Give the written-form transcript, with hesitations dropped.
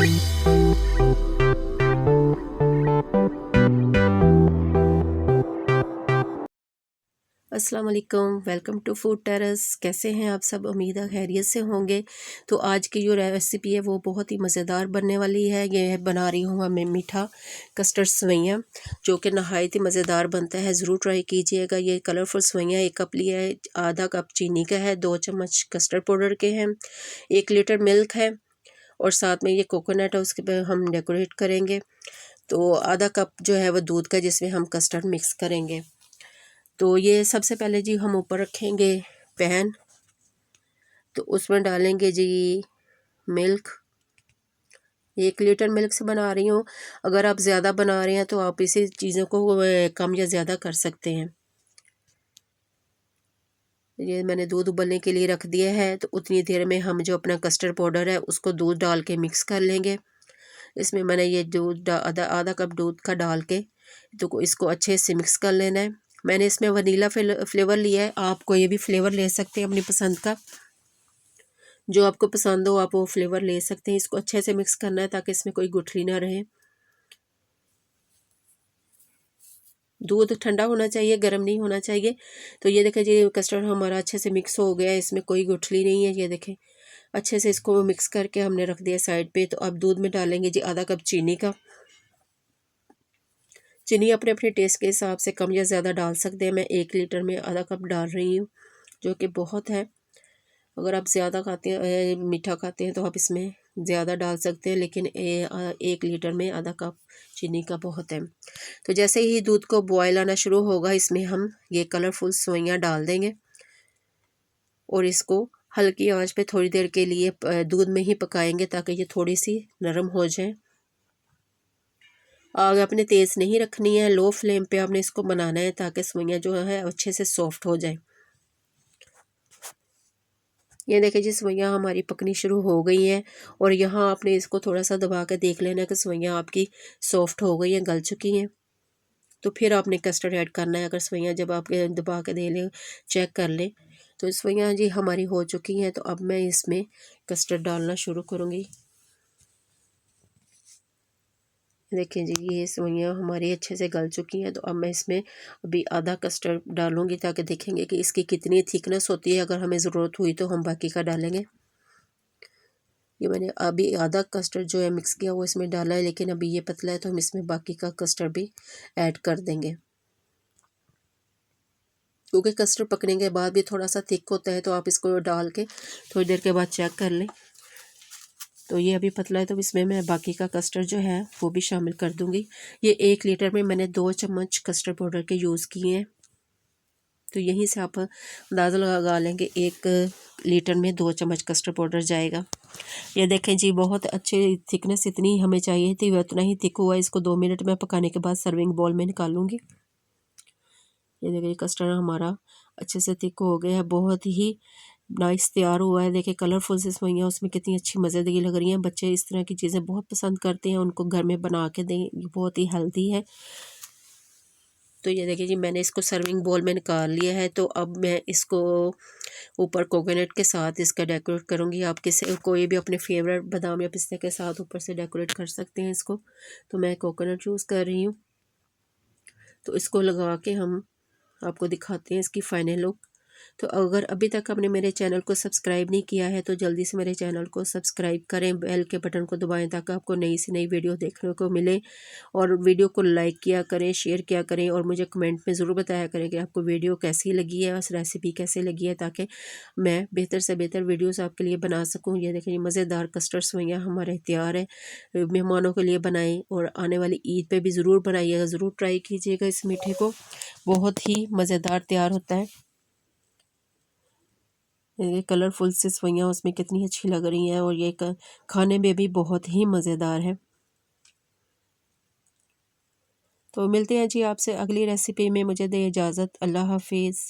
अस्सलाम वालेकुम, welcome to food terrace. कैसे हैं आप सब? उम्मीद है खैरियत से होंगे। तो आज की जो रेसिपी है वो बहुत ही मज़ेदार बनने वाली है। ये बना रही हूँ मैं मीठा कस्टर्ड सवैयाँ, जो कि नहायत ही मज़ेदार बनता है। ज़रूर ट्राई कीजिएगा। ये कलरफुल सवैयाँ 1 कप लिया है, आधा कप चीनी का है, 2 चम्मच कस्टर्ड पाउडर के हैं, 1 लीटर मिल्क है और साथ में ये कोकोनट है, उसके पर हम डेकोरेट करेंगे। तो आधा कप जो है वो दूध का, जिसमें हम कस्टर्ड मिक्स करेंगे। तो ये सबसे पहले जी हम ऊपर रखेंगे पैन, तो उसमें डालेंगे जी मिल्क। 1 लीटर मिल्क से बना रही हूँ। अगर आप ज़्यादा बना रहे हैं तो आप इसी चीज़ों को कम या ज़्यादा कर सकते हैं। ये मैंने दूध उबलने के लिए रख दिया है। तो उतनी देर में हम जो अपना कस्टर्ड पाउडर है उसको दूध डाल के मिक्स कर लेंगे। इसमें मैंने ये दूध आधा कप दूध का डाल के तो इसको अच्छे से मिक्स कर लेना है। मैंने इसमें वनीला फ्लेवर लिया है। आप कोई भी फ्लेवर ले सकते हैं अपनी पसंद का, जो आपको पसंद हो आप वो फ्लेवर ले सकते हैं। इसको अच्छे से मिक्स करना है ताकि इसमें कोई गुठली ना रहे। दूध ठंडा होना चाहिए, गर्म नहीं होना चाहिए। तो ये देखें जी कस्टर्ड हमारा अच्छे से मिक्स हो गया है, इसमें कोई गुठली नहीं है। ये देखें अच्छे से इसको मिक्स करके हमने रख दिया साइड पे। तो अब दूध में डालेंगे जी आधा कप चीनी का। चीनी अपने अपने टेस्ट के हिसाब से कम या ज़्यादा डाल सकते हैं। मैं 1 लीटर में आधा कप डाल रही हूँ, जो कि बहुत है। अगर आप ज़्यादा खाते हैं मीठा खाते हैं तो आप इसमें ज़्यादा डाल सकते हैं, लेकिन 1 लीटर में आधा कप चीनी का बहुत है। तो जैसे ही दूध को बॉयल आना शुरू होगा, इसमें हम ये कलरफुल सवैयाँ डाल देंगे और इसको हल्की आंच पे थोड़ी देर के लिए दूध में ही पकाएंगे ताकि ये थोड़ी सी नरम हो जाए। आग आपने तेज़ नहीं रखनी है, लो फ्लेम पे आपने इसको बनाना है ताकि सवैयाँ जो है अच्छे से सॉफ्ट हो जाए। ये देखिए जी सवैयाँ हमारी पकनी शुरू हो गई हैं और यहाँ आपने इसको थोड़ा सा दबा कर देख लेना कि सवैयाँ आपकी सॉफ्ट हो गई हैं, गल चुकी हैं। तो फिर आपने कस्टर्ड ऐड करना है। अगर सवैयाँ जब आप दबा के दे लें, चेक कर लें तो सवैयाँ जी हमारी हो चुकी हैं। तो अब मैं इसमें कस्टर्ड डालना शुरू करूँगी। देखिए जी ये सवैयाँ हमारी अच्छे से गल चुकी हैं। तो अब मैं इसमें अभी आधा कस्टर्ड डालूँगी ताकि देखेंगे कि इसकी कितनी थिकनेस होती है। अगर हमें ज़रूरत हुई तो हम बाकी का डालेंगे। ये मैंने अभी आधा कस्टर्ड जो है मिक्स किया वो इसमें डाला है, लेकिन अभी ये पतला है तो हम इसमें बाकी का कस्टर्ड भी ऐड कर देंगे। क्योंकि कस्टर्ड पकने के बाद भी थोड़ा सा थिक होता है, तो आप इसको डाल के थोड़ी देर के बाद चेक कर लें। तो ये अभी पतला है तो इसमें मैं बाकी का कस्टर्ड जो है वो भी शामिल कर दूंगी। ये 1 लीटर में मैंने 2 चम्मच कस्टर्ड पाउडर के यूज़ किए हैं। तो यहीं से आप अंदाज़ा लगा लेंगे 1 लीटर में 2 चम्मच कस्टर्ड पाउडर जाएगा। ये देखें जी बहुत अच्छी थिकनेस इतनी हमें चाहिए थी, उतना ही थिक हुआ। इसको 2 मिनट में पकाने के बाद सर्विंग बॉल में निकालूंगी। ये देखिए कस्टर्ड हमारा अच्छे से थिक हो गया है, बहुत ही नाइस तैयार हुआ है। देखिए कलरफुल से सवैयाँ उसमें कितनी अच्छी मज़ेदार लग रही हैं। बच्चे इस तरह की चीज़ें बहुत पसंद करते हैं, उनको घर में बना के दें, ये बहुत ही हेल्दी है। तो ये देखिए जी मैंने इसको सर्विंग बोल में निकाल लिया है। तो अब मैं इसको ऊपर कोकोनट के साथ इसका डेकोरेट करूँगी। आप किसी कोई भी अपने फेवरेट बादाम या पिस्ते के साथ ऊपर से डेकोरेट कर सकते हैं इसको। तो मैं कोकोनट यूज़ कर रही हूँ। तो इसको लगा के हम आपको दिखाते हैं इसकी फाइनल लुक। तो अगर अभी तक आपने मेरे चैनल को सब्सक्राइब नहीं किया है तो जल्दी से मेरे चैनल को सब्सक्राइब करें, बेल के बटन को दबाएं ताकि आपको नई से नई वीडियो देखने को मिले। और वीडियो को लाइक किया करें, शेयर किया करें और मुझे कमेंट में ज़रूर बताया करें कि आपको वीडियो कैसी लगी है, उस रेसिपी कैसी लगी है, ताकि मैं बेहतर से बेहतर वीडियोज़ आपके लिए बना सकूँ। ये देखें मज़ेदार कस्टर्ड सवैयाँ हमारे तैयार है। मेहमानों के लिए बनाएं और आने वाली ईद पे भी ज़रूर बनाइएगा, ज़रूर ट्राई कीजिएगा इस मीठे को। बहुत ही मज़ेदार तैयार होता है। ये कलरफुल सी सवैयाँ उसमें कितनी अच्छी लग रही हैं और ये खाने में भी बहुत ही मज़ेदार है। तो मिलते हैं जी आपसे अगली रेसिपी में। मुझे दे इजाज़त। अल्लाह हाफिज़।